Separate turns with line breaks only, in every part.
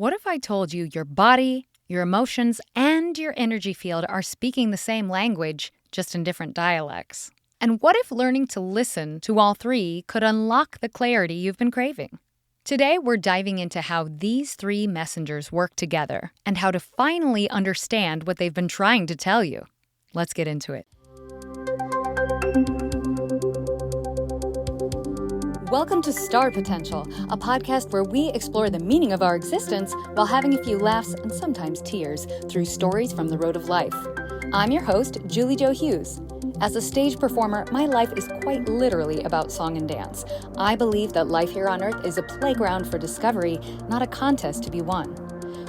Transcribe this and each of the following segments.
What if I told you your body, your emotions, and your energy field are speaking the same language, just in different dialects? And what if learning to listen to all three could unlock the clarity you've been craving? Today, we're diving into how these three messengers work together and how to finally understand what they've been trying to tell you. Let's get into it. Welcome to Star Potential, a podcast where we explore the meaning of our existence while having a few laughs and sometimes tears through stories from the road of life. I'm your host, Julie Jo Hughes. As a stage performer, my life is quite literally about song and dance. I believe that life here on Earth is a playground for discovery, not a contest to be won.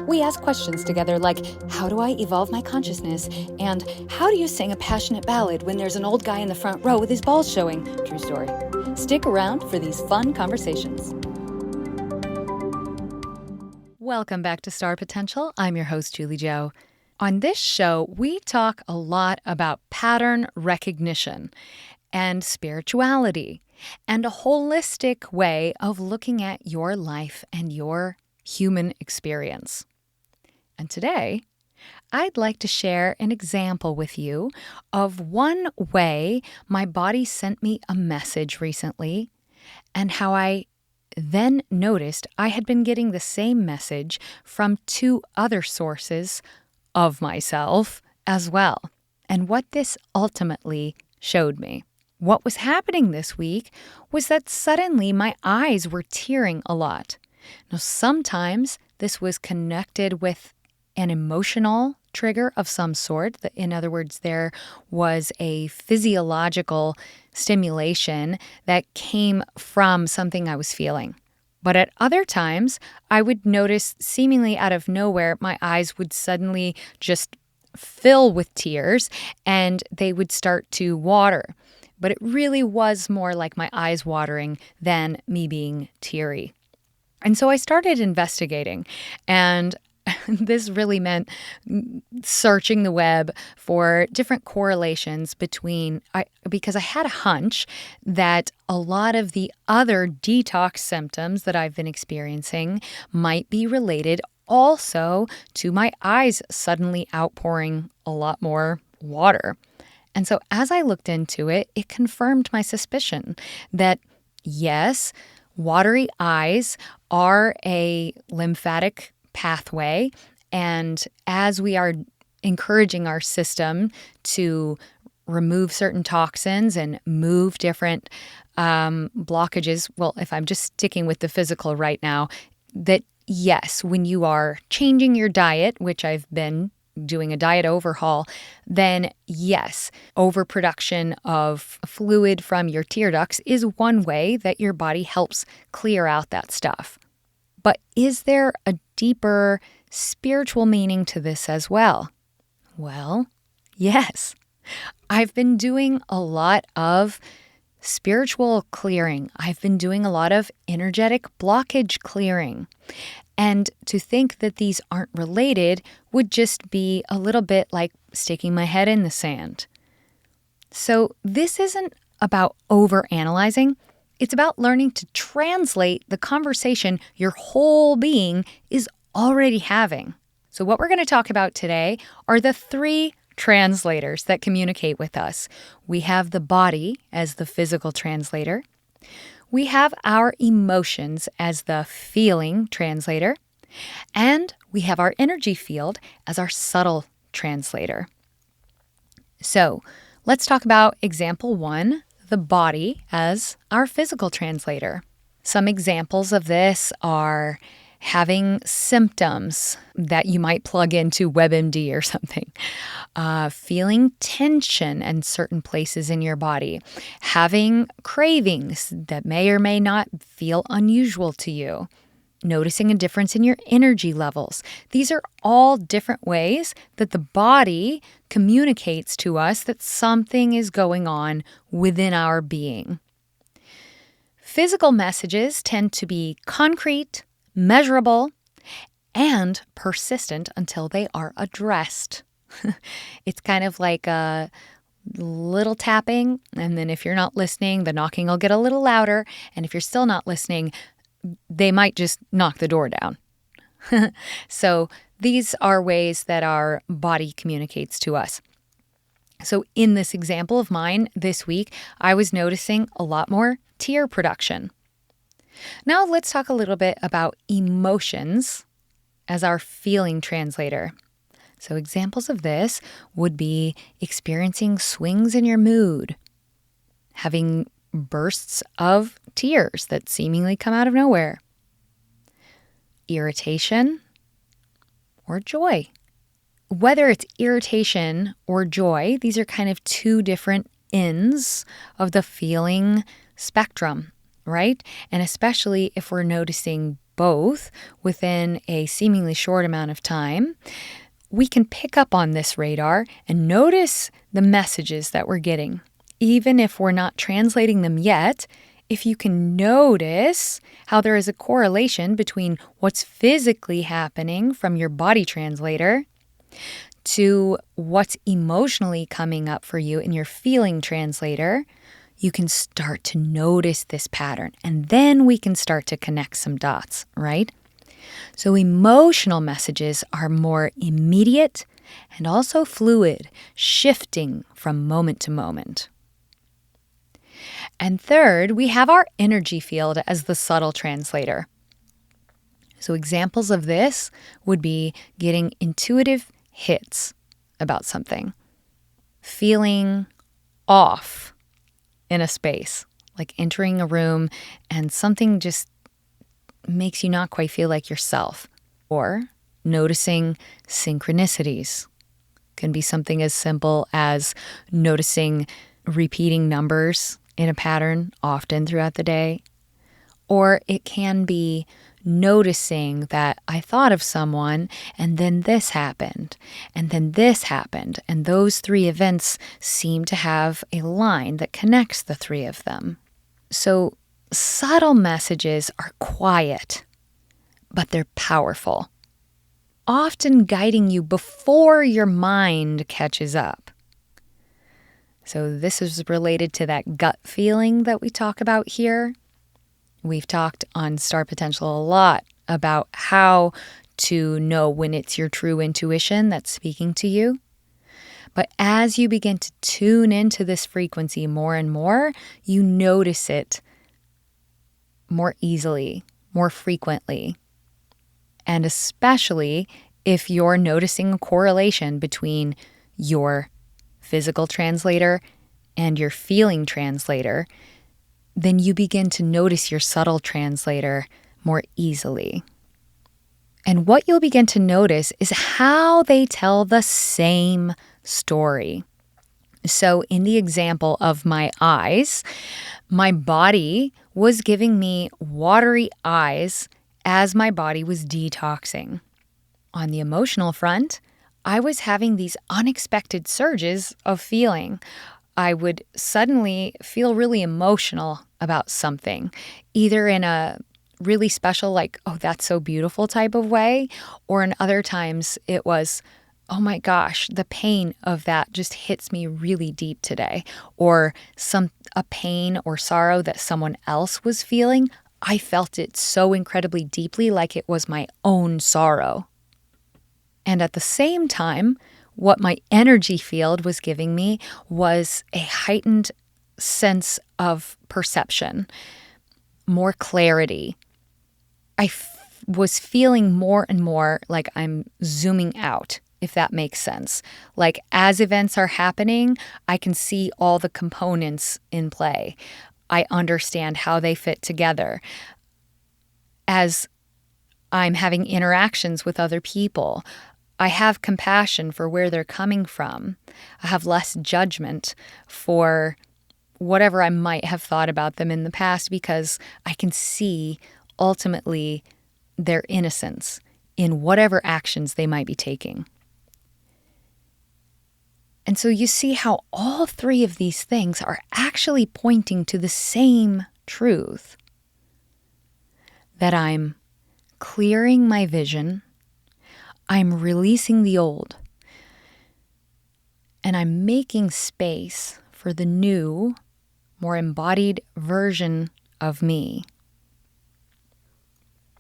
We ask questions together like, how do I evolve my consciousness? And how do you sing a passionate ballad when there's an old guy in the front row with his balls showing? True story. Stick around for these fun conversations. Welcome back to Star Potential. I'm your host, Julie Jo. On this show, we talk a lot about pattern recognition and spirituality and a holistic way of looking at your life and your human experience. And today, I'd like to share an example with you of one way my body sent me a message recently and how I then noticed I had been getting the same message from two other sources of myself as well, and what this ultimately showed me. What was happening this week was that suddenly my eyes were tearing a lot. Now, sometimes this was connected with an emotional trigger of some sort. In other words, there was a physiological stimulation that came from something I was feeling. But at other times, I would notice seemingly out of nowhere, my eyes would suddenly just fill with tears and they would start to water. But it really was more like my eyes watering than me being teary. And so I started investigating, and this really meant searching the web for different correlations because I had a hunch that a lot of the other detox symptoms that I've been experiencing might be related also to my eyes suddenly outpouring a lot more water. And so as I looked into it, it confirmed my suspicion that yes, watery eyes are a lymphatic pathway, and as we are encouraging our system to remove certain toxins and move different blockages, well, if I'm just sticking with the physical right now, that yes, when you are changing your diet, which I've been doing a diet overhaul, then yes, overproduction of fluid from your tear ducts is one way that your body helps clear out that stuff. But is there a deeper spiritual meaning to this as well? Well, yes. I've been doing a lot of spiritual clearing. I've been doing a lot of energetic blockage clearing. And to think that these aren't related would just be a little bit like sticking my head in the sand. So this isn't about overanalyzing. It's about learning to translate the conversation your whole being is already having. So what we're going to talk about today are the three translators that communicate with us. We have the body as the physical translator. We have our emotions as the feeling translator. And we have our energy field as our subtle translator. So let's talk about example one, the body as our physical translator. Some examples of this are having symptoms that you might plug into WebMD or something, feeling tension in certain places in your body, having cravings that may or may not feel unusual to you, noticing a difference in your energy levels. These are all different ways that the body communicates to us that something is going on within our being. Physical messages tend to be concrete, measurable, and persistent until they are addressed. It's kind of like a little tapping, and then if you're not listening, the knocking will get a little louder, and if you're still not listening, they might just knock the door down. So these are ways that our body communicates to us. So in this example of mine this week, I was noticing a lot more tear production. Now let's talk a little bit about emotions as our feeling translator. So examples of this would be experiencing swings in your mood, having bursts of tears that seemingly come out of nowhere, irritation, or joy. Whether it's irritation or joy, these are kind of two different ends of the feeling spectrum, right? And especially if we're noticing both within a seemingly short amount of time, we can pick up on this radar and notice the messages that we're getting. Even if we're not translating them yet, if you can notice how there is a correlation between what's physically happening from your body translator to what's emotionally coming up for you in your feeling translator, you can start to notice this pattern. And then we can start to connect some dots, right? So emotional messages are more immediate and also fluid, shifting from moment to moment. And third, we have our energy field as the subtle translator. So examples of this would be getting intuitive hits about something, feeling off in a space, like entering a room and something just makes you not quite feel like yourself, or noticing synchronicities. Can be something as simple as noticing repeating numbers in a pattern often throughout the day, or it can be noticing that I thought of someone and then this happened and then this happened, and those three events seem to have a line that connects the three of them. So subtle messages are quiet, but they're powerful, often guiding you before your mind catches up. So this is related to that gut feeling that we talk about here. We've talked on Star Potential a lot about how to know when it's your true intuition that's speaking to you. But as you begin to tune into this frequency more and more, you notice it more easily, more frequently. And especially if you're noticing a correlation between your physical translator and your feeling translator, then you begin to notice your subtle translator more easily. And what you'll begin to notice is how they tell the same story. So in the example of my eyes, my body was giving me watery eyes as my body was detoxing. On the emotional front, I was having these unexpected surges of feeling. I would suddenly feel really emotional about something, either in a really special, like, oh, that's so beautiful type of way, or in other times it was, oh my gosh, the pain of that just hits me really deep today, or a pain or sorrow that someone else was feeling. I felt it so incredibly deeply, like it was my own sorrow. And at the same time, what my energy field was giving me was a heightened sense of perception, more clarity. I was feeling more and more like I'm zooming out, if that makes sense. Like as events are happening, I can see all the components in play. I understand how they fit together. As I'm having interactions with other people, I have compassion for where they're coming from. I have less judgment for whatever I might have thought about them in the past, because I can see ultimately their innocence in whatever actions they might be taking. And so you see how all three of these things are actually pointing to the same truth, that I'm clearing my vision, I'm releasing the old, and I'm making space for the new, more embodied version of me.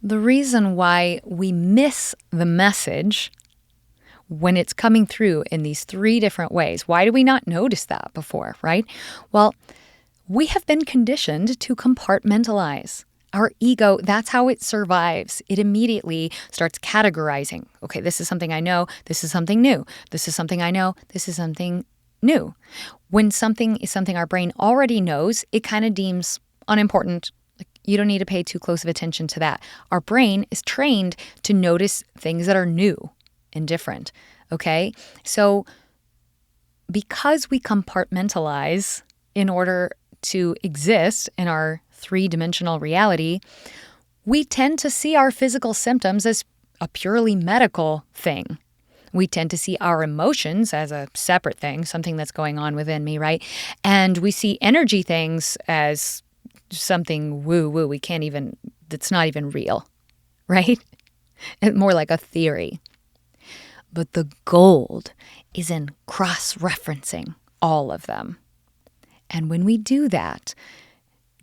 the reason why we miss the message when it's coming through in these three different ways. Why do we not notice that before, right? Well, we have been conditioned to compartmentalize. Our ego, that's how it survives. It immediately starts categorizing. Okay, this is something I know. This is something new. This is something I know. This is something new. When something is something our brain already knows, it kind of deems unimportant. You don't need to pay too close of attention to that. Our brain is trained to notice things that are new and different, okay? So because we compartmentalize in order to exist in our three-dimensional reality, we tend to see our physical symptoms as a purely medical thing. We tend to see our emotions as a separate thing, something that's going on within me, right? And we see energy things as something woo-woo. We can't even, that's not even real, right? More like a theory. But the gold is in cross-referencing all of them. And when we do that,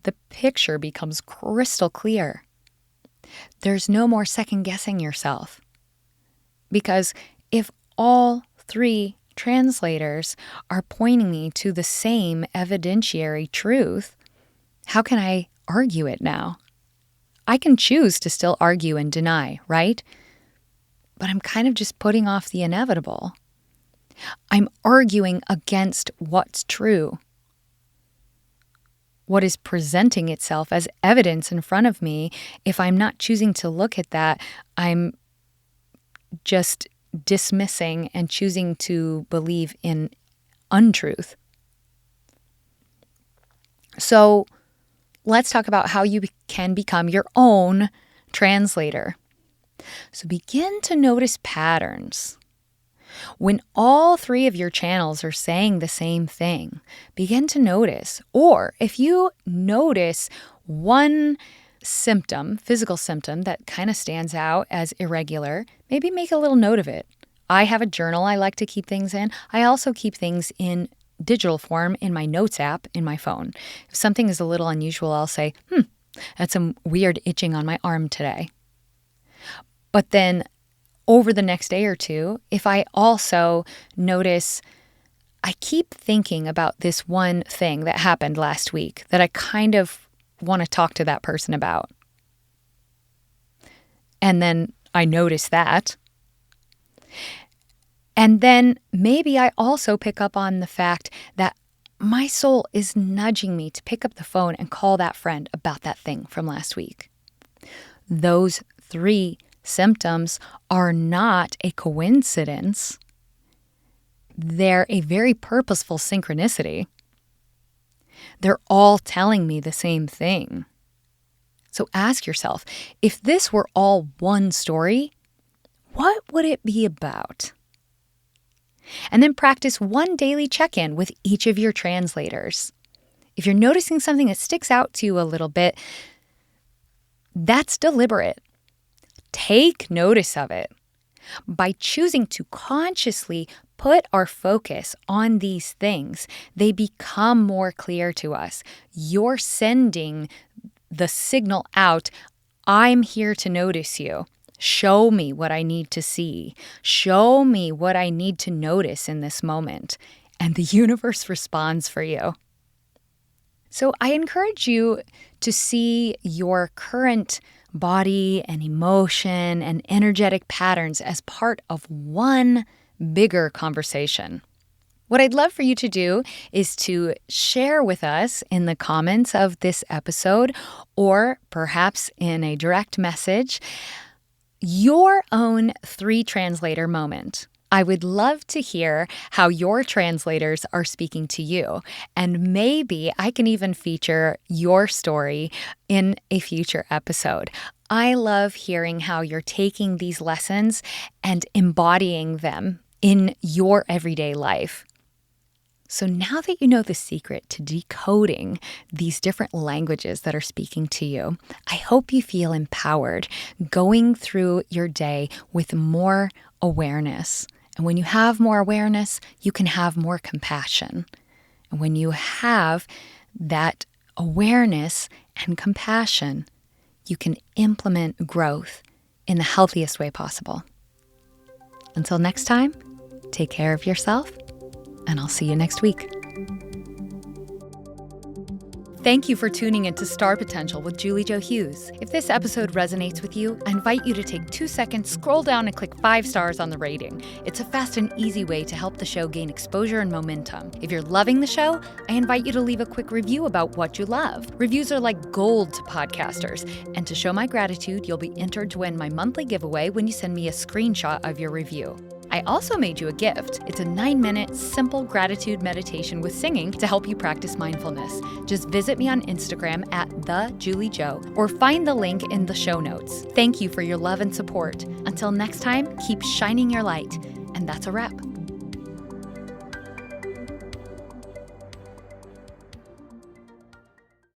the picture becomes crystal clear. There's no more second-guessing yourself. Because if all three translators are pointing me to the same evidentiary truth, how can I argue it now? I can choose to still argue and deny, right? But I'm kind of just putting off the inevitable. I'm arguing against what's true. What is presenting itself as evidence in front of me, if I'm not choosing to look at that, I'm just dismissing and choosing to believe in untruth. So let's talk about how you can become your own translator. So begin to notice patterns. When all three of your channels are saying the same thing, begin to notice. Or if you notice one symptom, physical symptom that kind of stands out as irregular, maybe make a little note of it. I have a journal I like to keep things in. I also keep things in digital form in my notes app in my phone. If something is a little unusual, I'll say, that's some weird itching on my arm today. But then over the next day or two, if I also notice I keep thinking about this one thing that happened last week that I kind of want to talk to that person about. And then I notice that. And then maybe I also pick up on the fact that my soul is nudging me to pick up the phone and call that friend about that thing from last week. Those three symptoms are not a coincidence. They're a very purposeful synchronicity. They're all telling me the same thing. So ask yourself, if this were all one story, what would it be about? And then practice one daily check-in with each of your translators. If you're noticing something that sticks out to you a little bit, that's deliberate. Take notice of it. By choosing to consciously put our focus on these things, they become more clear to us. You're sending the signal out, I'm here to notice you. Show me what I need to see. Show me what I need to notice in this moment. And the universe responds for you. So I encourage you to see your current body and emotion and energetic patterns as part of one bigger conversation. What I'd love for you to do is to share with us in the comments of this episode, or perhaps in a direct message, your own 3-translator moment. I would love to hear how your translators are speaking to you, and maybe I can even feature your story in a future episode. I love hearing how you're taking these lessons and embodying them in your everyday life. So now that you know the secret to decoding these different languages that are speaking to you, I hope you feel empowered going through your day with more awareness. And when you have more awareness, you can have more compassion. And when you have that awareness and compassion, you can implement growth in the healthiest way possible. Until next time, take care of yourself, and I'll see you next week. Thank you for tuning into Star Potential with Julie Jo Hughes. If this episode resonates with you, I invite you to take 2 seconds, scroll down, and click 5 stars on the rating. It's a fast and easy way to help the show gain exposure and momentum. If you're loving the show, I invite you to leave a quick review about what you love. Reviews are like gold to podcasters. And to show my gratitude, you'll be entered to win my monthly giveaway when you send me a screenshot of your review. I also made you a gift. It's a 9-minute, simple gratitude meditation with singing to help you practice mindfulness. Just visit me on Instagram at @TheJulieJo or find the link in the show notes. Thank you for your love and support. Until next time, keep shining your light. And that's a wrap.